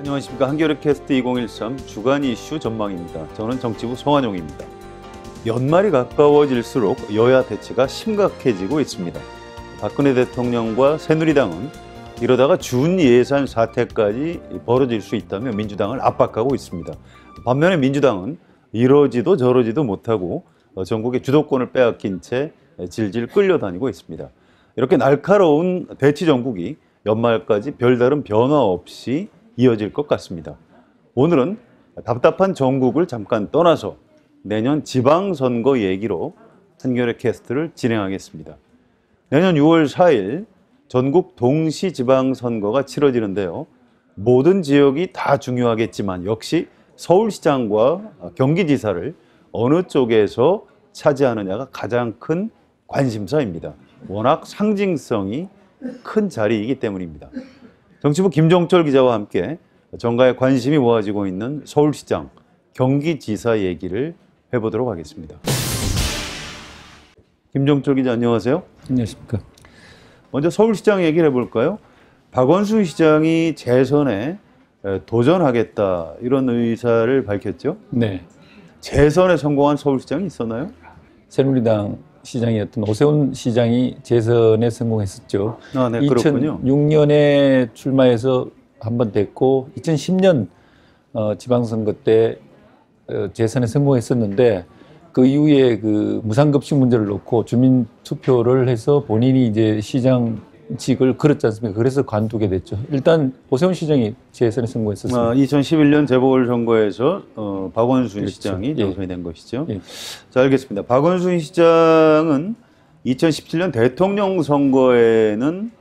안녕하십니까. 한겨레 캐스트 2013 주간 이슈 전망입니다. 저는 정치부 송한용입니다. 연말이 가까워질수록 여야 대치가 심각해지고 있습니다. 박근혜 대통령과 새누리당은 이러다가 준예산 사태까지 벌어질 수 있다며 민주당을 압박하고 있습니다. 반면에 민주당은 이러지도 저러지도 못하고 전국의 주도권을 빼앗긴 채 질질 끌려다니고 있습니다. 이렇게 날카로운 대치 정국이 연말까지 별다른 변화 없이 이어질 것 같습니다. 오늘은 답답한 정국을 잠깐 떠나서 내년 지방선거 얘기로 한겨레 캐스트를 진행하겠습니다. 내년 6월 4일 전국 동시지방선거가 치러지는데요. 모든 지역이 다 중요하겠지만 역시 서울시장과 경기지사를 어느 쪽에서 차지하느냐가 가장 큰 관심사입니다. 워낙 상징성이 큰 자리이기 때문입니다. 정치부 김종철 기자와 함께 정가에 관심이 모아지고 있는 서울시장, 경기지사 얘기를 해보도록 하겠습니다. 김종철 기자 안녕하세요. 안녕하십니까. 먼저 서울시장 얘기를 해볼까요? 박원순 시장이 재선에 도전하겠다 이런 의사를 밝혔죠. 네. 재선에 성공한 서울시장이 있었나요? 새누리당 시장이었던 오세훈 시장이 재선에 성공했었죠. 아, 네, 그렇군요. 2006년에 출마해서 한 번 됐고 2010년 지방선거 때 재선에 성공했었는데 그 이후에 그 무상급식 문제를 놓고 주민 투표를 해서 본인이 이제 시장직을 걸었지 않습니까? 그래서 관두게 됐죠. 일단 오세훈 시장이 재선에 성공했었습니다. 2011년 재보궐선거에서 박원순 그렇죠. 시장이 당선이 된 것이죠. 예. 자, 알겠습니다. 박원순 시장은 2017년 대통령 선거에는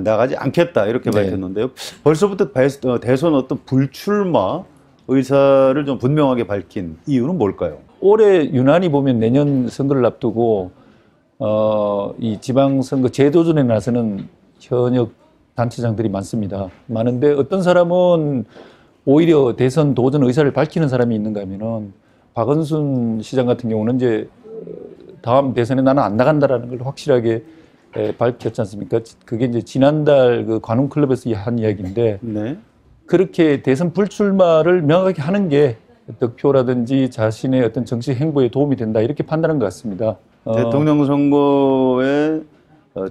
나가지 않겠다 이렇게 네. 밝혔는데요. 벌써부터 대선 어떤 불출마 의사를 좀 분명하게 밝힌 이유는 뭘까요? 올해 유난히 보면 내년 선거를 앞두고 이 지방선거 재도전에 나서는 현역 단체장들이 많습니다. 많은데 어떤 사람은 오히려 대선 도전 의사를 밝히는 사람이 있는가 하면은 박원순 시장 같은 경우는 이제 다음 대선에 나는 안 나간다라는 걸 확실하게 밝혔지 않습니까? 그게 이제 지난달 그 관훈클럽에서 한 이야기인데 네. 그렇게 대선 불출마를 명확하게 하는 게 득표라든지 자신의 어떤 정치 행보에 도움이 된다 이렇게 판단한 것 같습니다. 대통령 선거에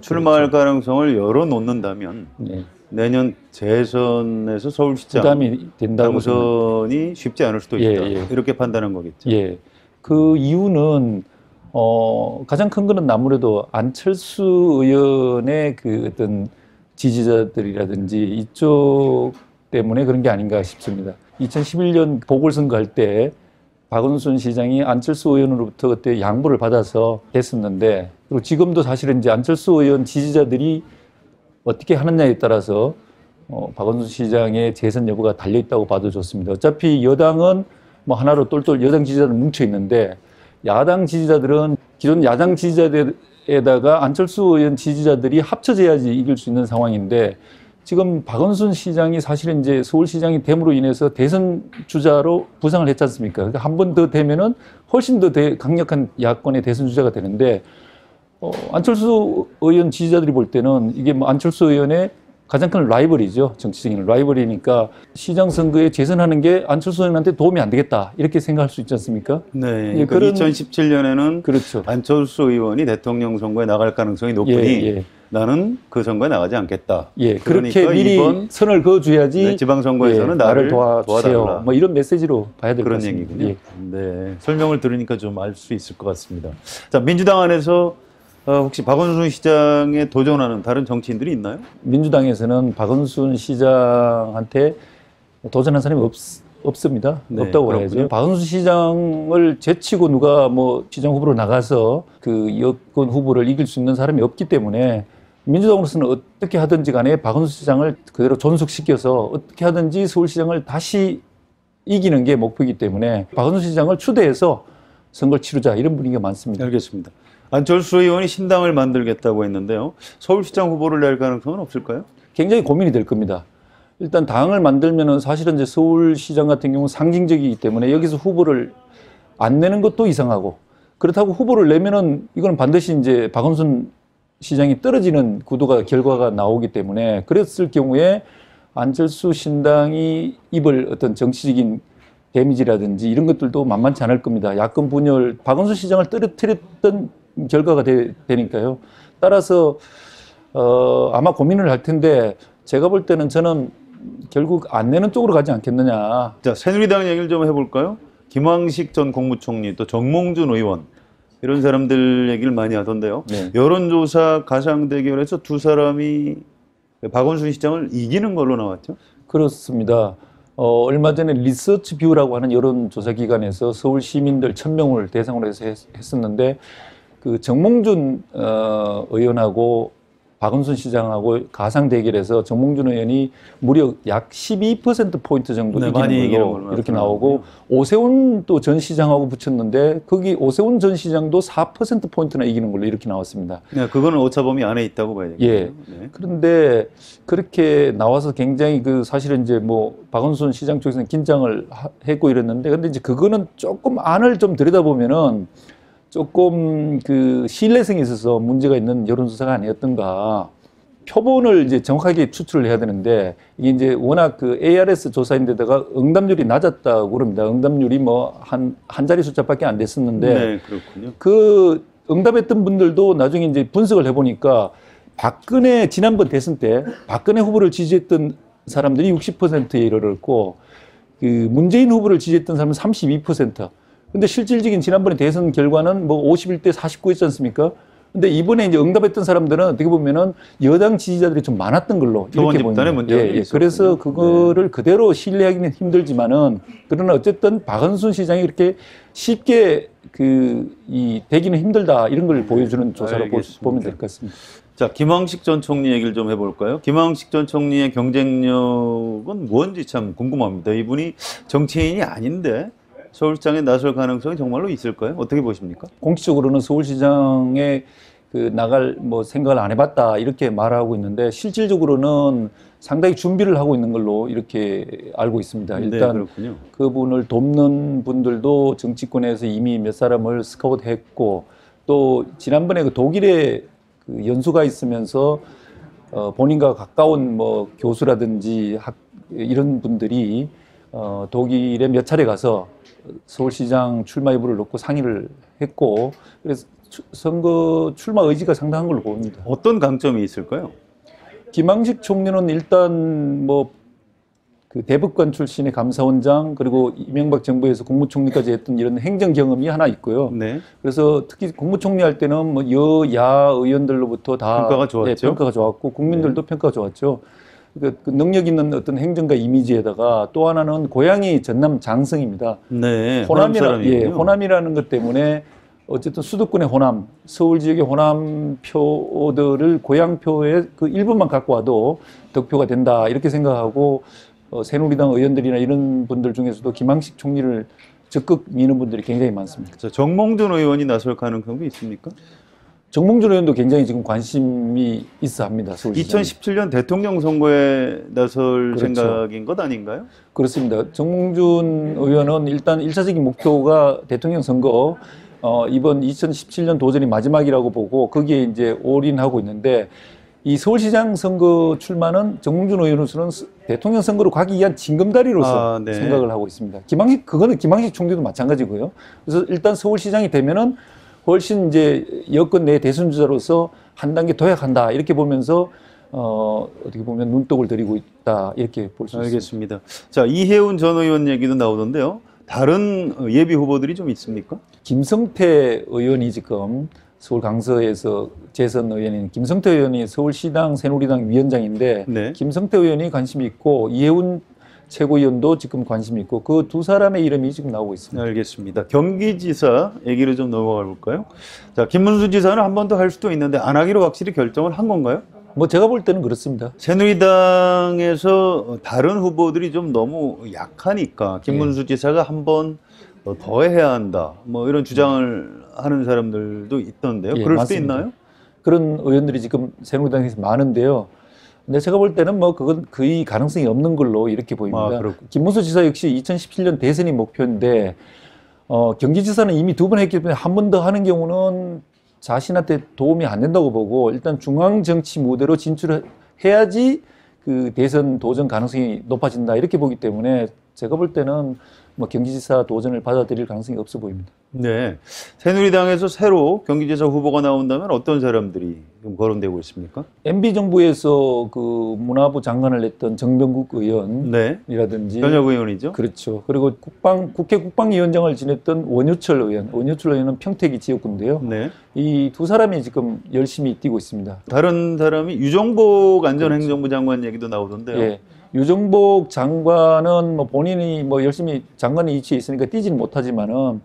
출마할 그렇죠. 가능성을 열어놓는다면 네. 내년 재선에서 서울시장 부담이 된다고 당선이 쉽지 않을 수도 있다. 이렇게 판단한 거겠죠. 예. 그 이유는 가장 큰 거는 아무래도 안철수 의원의 그 어떤 지지자들이라든지 이쪽 때문에 그런 게 아닌가 싶습니다. 2011년 보궐선거 할 때 박원순 시장이 안철수 의원으로부터 그때 양보를 받아서 됐었는데 그리고 지금도 사실은 이제 안철수 의원 지지자들이 어떻게 하느냐에 따라서 박원순 시장의 재선 여부가 달려 있다고 봐도 좋습니다. 어차피 여당은 뭐 하나로 똘똘 여당 지지자들은 뭉쳐 있는데 야당 지지자들은 기존 야당 지지자들에다가 안철수 의원 지지자들이 합쳐져야지 이길 수 있는 상황인데 지금 박원순 시장이 사실은 이제 서울시장이 됨으로 인해서 대선 주자로 부상을 했지 않습니까? 그러니까 한 번 더 되면은 훨씬 더 강력한 야권의 대선 주자가 되는데 안철수 의원 지지자들이 볼 때는 이게 뭐 안철수 의원의 가장 큰 라이벌이죠. 정치적인 라이벌이니까 시장 선거에 재선하는 게 안철수 의원한테 도움이 안 되겠다 이렇게 생각할 수 있지 않습니까? 네. 그러니까 2017년에는 그렇죠. 안철수 의원이 대통령 선거에 나갈 가능성이 높으니 나는 그 선거에 나가지 않겠다. 그렇게 그러니까 미리 이번 선을 그어줘야지 지방선거에서는 나를 도와달라. 도와주세요. 뭐 이런 메시지로 봐야 될 것 그런 같습니다. 얘기군요. 네. 설명을 들으니까 좀 알 수 있을 것 같습니다. 자, 민주당 안에서 혹시 박원순 시장에 도전하는 다른 정치인들이 있나요? 민주당에서는 박원순 시장한테 도전한 사람이 없습니다. 네, 없다고 봐야죠. 박원순 시장을 제치고 누가 뭐 시장 후보로 나가서 그 여권 후보를 이길 수 있는 사람이 없기 때문에 민주당으로서는 어떻게 하든지 간에 박원순 시장을 그대로 존속시켜서 어떻게 하든지 서울시장을 다시 이기는 게 목표이기 때문에 박원순 시장을 추대해서 선거를 치르자 이런 분위기가 많습니다. 알겠습니다. 안철수 의원이 신당을 만들겠다고 했는데요. 서울시장 후보를 낼 가능성은 없을까요? 굉장히 고민이 될 겁니다. 일단 당을 만들면은 사실은 이제 서울시장 같은 경우는 상징적이기 때문에 여기서 후보를 안 내는 것도 이상하고 그렇다고 후보를 내면은 이건 반드시 이제 박원순 시장이 떨어지는 구도가 결과가 나오기 때문에 그랬을 경우에 안철수 신당이 입을 어떤 정치적인 데미지라든지 이런 것들도 만만치 않을 겁니다. 야권 분열, 박원순 시장을 떨어뜨렸던 결과가 되니까요. 따라서 아마 고민을 할 텐데 제가 볼 때는 저는 결국 안 내는 쪽으로 가지 않겠느냐. 자, 새누리당 얘기를 좀 해볼까요? 김황식 전 국무총리, 또 정몽준 의원 이런 사람들 얘기를 많이 하던데요. 네. 여론조사 가상 대결에서 두 사람이 박원순 시장을 이기는 걸로 나왔죠. 그렇습니다. 얼마 전에 리서치 뷰라고 하는 여론조사 기관에서 서울 시민들 1,000명을 대상으로 해서 했었는데 그 정몽준 의원하고 박원순 시장하고 가상 대결에서 정몽준 의원이 무려 약 12%포인트 정도 네, 이기는 걸로 이렇게 나오고 오세훈 또 전 시장하고 붙였는데 거기 오세훈 전 시장도 4%포인트나 이기는 걸로 이렇게 나왔습니다. 네, 그거는 오차범위 안에 있다고 봐야 되겠네요. 예. 네. 그런데 그렇게 나와서 굉장히 사실은 이제 뭐 박원순 시장 쪽에서는 긴장을 했고 이랬는데 근데 이제 그거는 조금 안을 좀 들여다보면은 조금 그 신뢰성에 있어서 문제가 있는 여론조사가 아니었던가. 표본을 이제 정확하게 추출을 해야 되는데 이게 이제 워낙 그 ARS 조사인데다가 응답률이 낮았다고 그럽니다. 응답률이 뭐 한 자리 숫자밖에 안 됐었는데 네, 그렇군요. 그 응답했던 분들도 나중에 이제 분석을 해보니까 박근혜 지난번 대선 때 박근혜 후보를 지지했던 사람들이 60%에 이르렀고 그 문재인 후보를 지지했던 사람은 32%. 근데 실질적인 지난번에 대선 결과는 뭐 51대 49였지 않습니까? 근데 이번에 이제 응답했던 사람들은 어떻게 보면은 여당 지지자들이 좀 많았던 걸로 이렇게 보입니다. 예, 그래서 그거를 그대로 신뢰하기는 힘들지만은 그러나 어쨌든 박원순 시장이 이렇게 쉽게 이 되기는 힘들다 이런 걸 보여주는 조사로 보면 될 것 같습니다. 자, 김황식 전 총리 얘기를 좀 해볼까요? 김황식 전 총리의 경쟁력은 뭔지 참 궁금합니다. 이분이 정치인이 아닌데 서울시장에 나설 가능성이 정말로 있을까요? 어떻게 보십니까? 공식적으로는 서울시장에 나갈 뭐 생각을 안 해봤다 이렇게 말하고 있는데 실질적으로는 상당히 준비를 하고 있는 걸로 이렇게 알고 있습니다. 일단 네, 그분을 돕는 분들도 정치권에서 이미 몇 사람을 스카우트했고 또 지난번에 그 독일에 그 연수가 있으면서 본인과 가까운 뭐 교수라든지 이런 분들이 독일에 몇 차례 가서 서울시장 출마 여부를 놓고 상의를 했고 그래서 선거 출마 의지가 상당한 걸로 보입니다. 어떤 강점이 있을까요? 김황식 총리는 일단 뭐 그 대법관 출신의 감사원장 그리고 이명박 정부에서 국무총리까지 했던 이런 행정 경험이 하나 있고요. 네. 그래서 특히 국무총리 할 때는 뭐 여야 의원들로부터 다 평가가 좋았죠. 네, 평가가 좋았고 국민들도 평가가 좋았죠. 그 능력 있는 어떤 행정가 이미지에다가 또 하나는 고향이 전남 장성입니다. 네, 호남이라는 것 때문에 어쨌든 수도권의 호남, 서울 지역의 호남 표들을 고향표의 그 일부만 갖고 와도 득표가 된다 이렇게 생각하고 새누리당 의원들이나 이런 분들 중에서도 김황식 총리를 적극 미는 분들이 굉장히 많습니다. 자, 정몽준 의원이 나설 가능성도 있습니까? 정몽준 의원도 굉장히 지금 관심이 있어 합니다. 서울시장에. 2017년 대통령 선거에 나설 그렇죠. 생각인 것 아닌가요? 그렇습니다. 정몽준 의원은 일단 1차적인 목표가 대통령 선거 이번 2017년 도전이 마지막이라고 보고 거기에 이제 올인하고 있는데 이 서울시장 선거 출마는 정몽준 의원으로서는 대통령 선거로 가기 위한 징검다리로서 네. 생각을 하고 있습니다. 그거는 김황식 총리도 마찬가지고요. 그래서 일단 서울시장이 되면은 훨씬 이제 여권 내 대선 주자로서 한 단계 도약한다 이렇게 보면서 어떻게 보면 눈독을 들이고 있다 이렇게 볼 수 있습니다. 알겠습니다. 자, 이혜훈 전 의원 얘기도 나오던데요. 다른 예비 후보들이 좀 있습니까? 김성태 의원이 지금 서울 강서에서 재선 의원인 김성태 의원이 서울시당 새누리당 위원장인데 네. 김성태 의원이 관심이 있고 이혜훈 최고위원도 지금 관심이 있고 그 두 사람의 이름이 지금 나오고 있습니다. 알겠습니다. 경기지사 얘기를 좀 넘어가 볼까요? 자, 김문수 지사는 한 번 더 할 수도 있는데 안 하기로 확실히 결정을 한 건가요? 뭐 제가 볼 때는 그렇습니다. 새누리당에서 다른 후보들이 좀 너무 약하니까 김문수 지사가 한 번 더 해야 한다. 뭐 이런 주장을 하는 사람들도 있던데요. 그럴 수도 있나요? 그런 의원들이 지금 새누리당에서 많은데요. 근데 제가 볼 때는 뭐 그건 거의 가능성이 없는 걸로 이렇게 보입니다. 김문수 지사 역시 2017년 대선이 목표인데 경기지사는 이미 2번 했기 때문에 한 번 더 하는 경우는 자신한테 도움이 안 된다고 보고 일단 중앙 정치 무대로 진출해야지 그 대선 도전 가능성이 높아진다 이렇게 보기 때문에 제가 볼 때는 뭐 경기지사 도전을 받아들일 가능성이 없어 보입니다. 네. 새누리당에서 새로 경기지사 후보가 나온다면 어떤 사람들이 좀 거론되고 있습니까? MB 정부에서 그 문화부 장관을 했던 정병국 의원이라든지 현역 의원이죠. 그렇죠. 그리고 국회 국방위원장을 지냈던 원유철 의원. 원유철 의원은 평택이 지역구인데요. 네. 이 두 사람이 지금 열심히 뛰고 있습니다. 다른 사람이 유정복 안전행정부 장관 얘기도 나오던데요. 예. 유정복 장관은 뭐 본인이 뭐 열심히 장관의 위치에 있으니까 뛰지는 못하지만은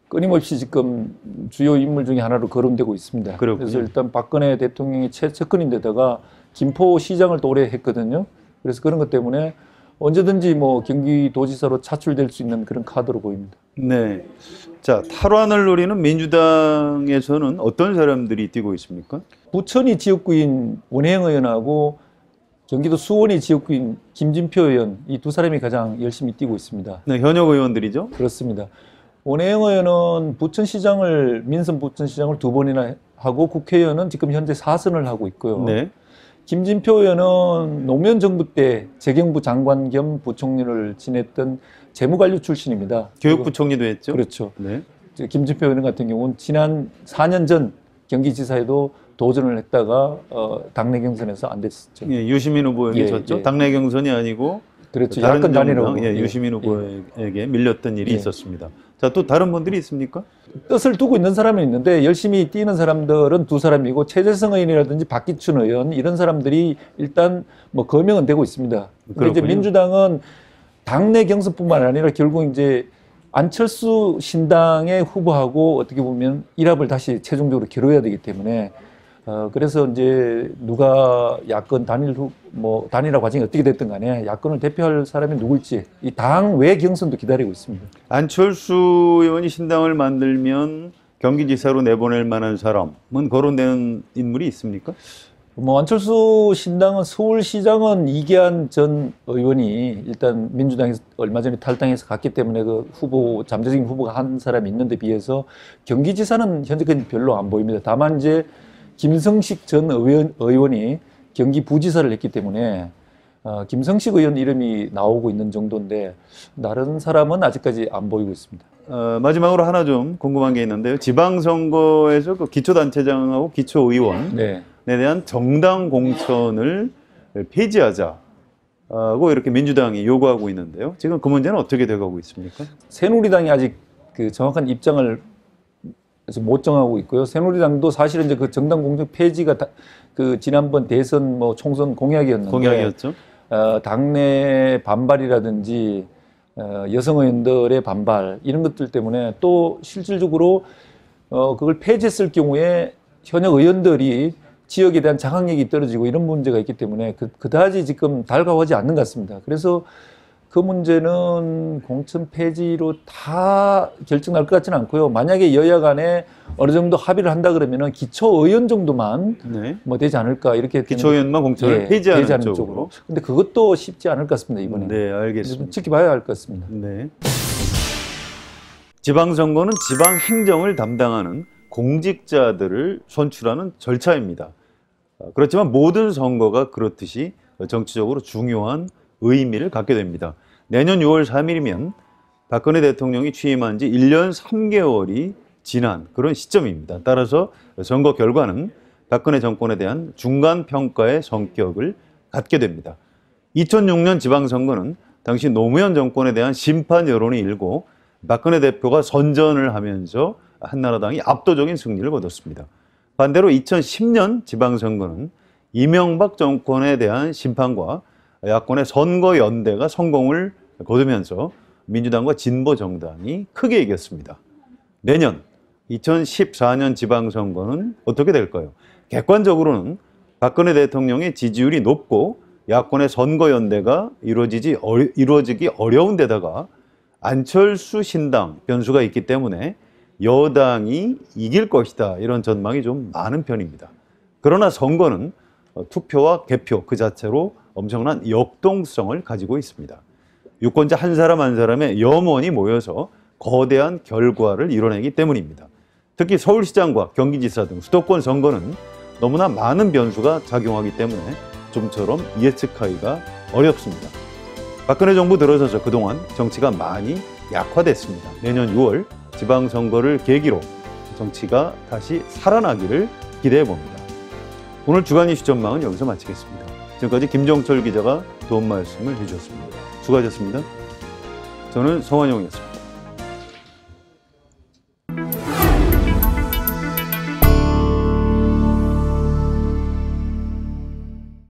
끊임없이 지금 주요 인물 중에 하나로 거론되고 있습니다. 그렇군요. 그래서 일단 박근혜 대통령이 최측근인데다가 김포시장을 또 오래 했거든요. 그래서 그런 것 때문에 언제든지 뭐 경기도지사로 차출될 수 있는 그런 카드로 보입니다. 네. 자, 탈환을 노리는 민주당에서는 어떤 사람들이 뛰고 있습니까? 부천이 지역구인 원혜영 의원하고 경기도 수원이 지역구인 김진표 의원 이 두 사람이 가장 열심히 뛰고 있습니다. 네, 현역 의원들이죠. 그렇습니다. 원혜영 의원은 민선 부천시장을 두 번이나 하고 국회의원은 지금 현재 4선을 하고 있고요. 네. 김진표 의원은 노무현 정부 때 재경부 장관 겸 부총리를 지냈던 재무관료 출신입니다. 교육부총리도 했죠. 그렇죠. 네. 김진표 의원 같은 경우는 지난 4년 전 경기지사에도 도전을 했다가 당내 경선에서 안 됐었죠. 예, 유시민 후보에게 졌죠. 예. 당내 경선이 아니고 그렇죠. 다른 야권 단일화 정당, 후보. 유시민 후보에게 밀렸던 일이 예. 있었습니다. 자, 또 다른 분들이 있습니까? 뜻을 두고 있는 사람이 있는데 열심히 뛰는 사람들은 두 사람이고 최재성 의원이라든지 박기춘 의원 이런 사람들이 일단 뭐 거명은 되고 있습니다. 그런데 이제 민주당은 당내 경선뿐만 아니라 결국 이제 안철수 신당의 후보하고 어떻게 보면 일합을 다시 최종적으로 겨뤄야 되기 때문에 그래서 이제 누가 야권 단일화 과정이 어떻게 됐든 간에 야권을 대표할 사람이 누굴지 이 당 외 경선도 기다리고 있습니다. 안철수 의원이 신당을 만들면 경기지사로 내보낼 만한 사람은 거론되는 인물이 있습니까? 뭐 안철수 신당은 서울시장은 이계한 전 의원이 일단 민주당에서 얼마 전에 탈당해서 갔기 때문에 그 잠재적인 후보가 한 사람이 있는데 비해서 경기지사는 현재까지 별로 안 보입니다. 다만 이제 김성식 전 의원이 경기 부지사를 했기 때문에 김성식 의원 이름이 나오고 있는 정도인데 다른 사람은 아직까지 안 보이고 있습니다. 마지막으로 하나 좀 궁금한 게 있는데요. 지방선거에서 그 기초단체장하고 기초의원에 대한 정당 공천을 폐지하자고 이렇게 민주당이 요구하고 있는데요. 지금 그 문제는 어떻게 돼가고 있습니까? 새누리당이 아직 그 정확한 입장을 못 정하고 있고요. 새누리당도 사실은 이제 그 정당 공천 폐지가 그 지난번 대선 뭐 총선 공약이었죠. 당내 반발이라든지 여성 의원들의 반발 이런 것들 때문에 또 실질적으로 그걸 폐지했을 경우에 현역 의원들이 지역에 대한 장악력이 떨어지고 이런 문제가 있기 때문에 그다지 지금 달가워하지 않는 것 같습니다. 그래서 그 문제는 공천 폐지로 다 결정날 것 같지는 않고요. 만약에 여야 간에 어느 정도 합의를 한다 그러면은 기초의원 정도만 뭐 되지 않을까 이렇게 기초의원만 공천을 폐지하는 쪽으로. 근데 그것도 쉽지 않을 것 같습니다 이번에. 네, 알겠습니다. 좀 지켜봐야 할 것 같습니다. 네. 지방선거는 지방 행정을 담당하는 공직자들을 선출하는 절차입니다. 그렇지만 모든 선거가 그렇듯이 정치적으로 중요한 의미를 갖게 됩니다. 내년 6월 3일이면 박근혜 대통령이 취임한 지 1년 3개월이 지난 그런 시점입니다. 따라서 선거 결과는 박근혜 정권에 대한 중간평가의 성격을 갖게 됩니다. 2006년 지방선거는 당시 노무현 정권에 대한 심판 여론이 일고 박근혜 대표가 선전을 하면서 한나라당이 압도적인 승리를 거뒀습니다. 반대로 2010년 지방선거는 이명박 정권에 대한 심판과 야권의 선거연대가 성공을 거두면서 민주당과 진보정당이 크게 이겼습니다. 내년 2014년 지방선거는 어떻게 될까요? 객관적으로는 박근혜 대통령의 지지율이 높고 야권의 선거연대가 이루어지기 어려운 데다가 안철수 신당 변수가 있기 때문에 여당이 이길 것이다 이런 전망이 좀 많은 편입니다. 그러나 선거는 투표와 개표 그 자체로 엄청난 역동성을 가지고 있습니다. 유권자 한 사람 한 사람의 염원이 모여서 거대한 결과를 이뤄내기 때문입니다. 특히 서울시장과 경기지사 등 수도권 선거는 너무나 많은 변수가 작용하기 때문에 좀처럼 예측하기가 어렵습니다. 박근혜 정부 들어서서 그동안 정치가 많이 약화됐습니다. 내년 6월 지방선거를 계기로 정치가 다시 살아나기를 기대해 봅니다. 오늘 주간 이슈 전망은 여기서 마치겠습니다. 지금까지 김정철 기자가 도움 말씀을 해주셨습니다. 수고하셨습니다. 저는 성환용이었습니다.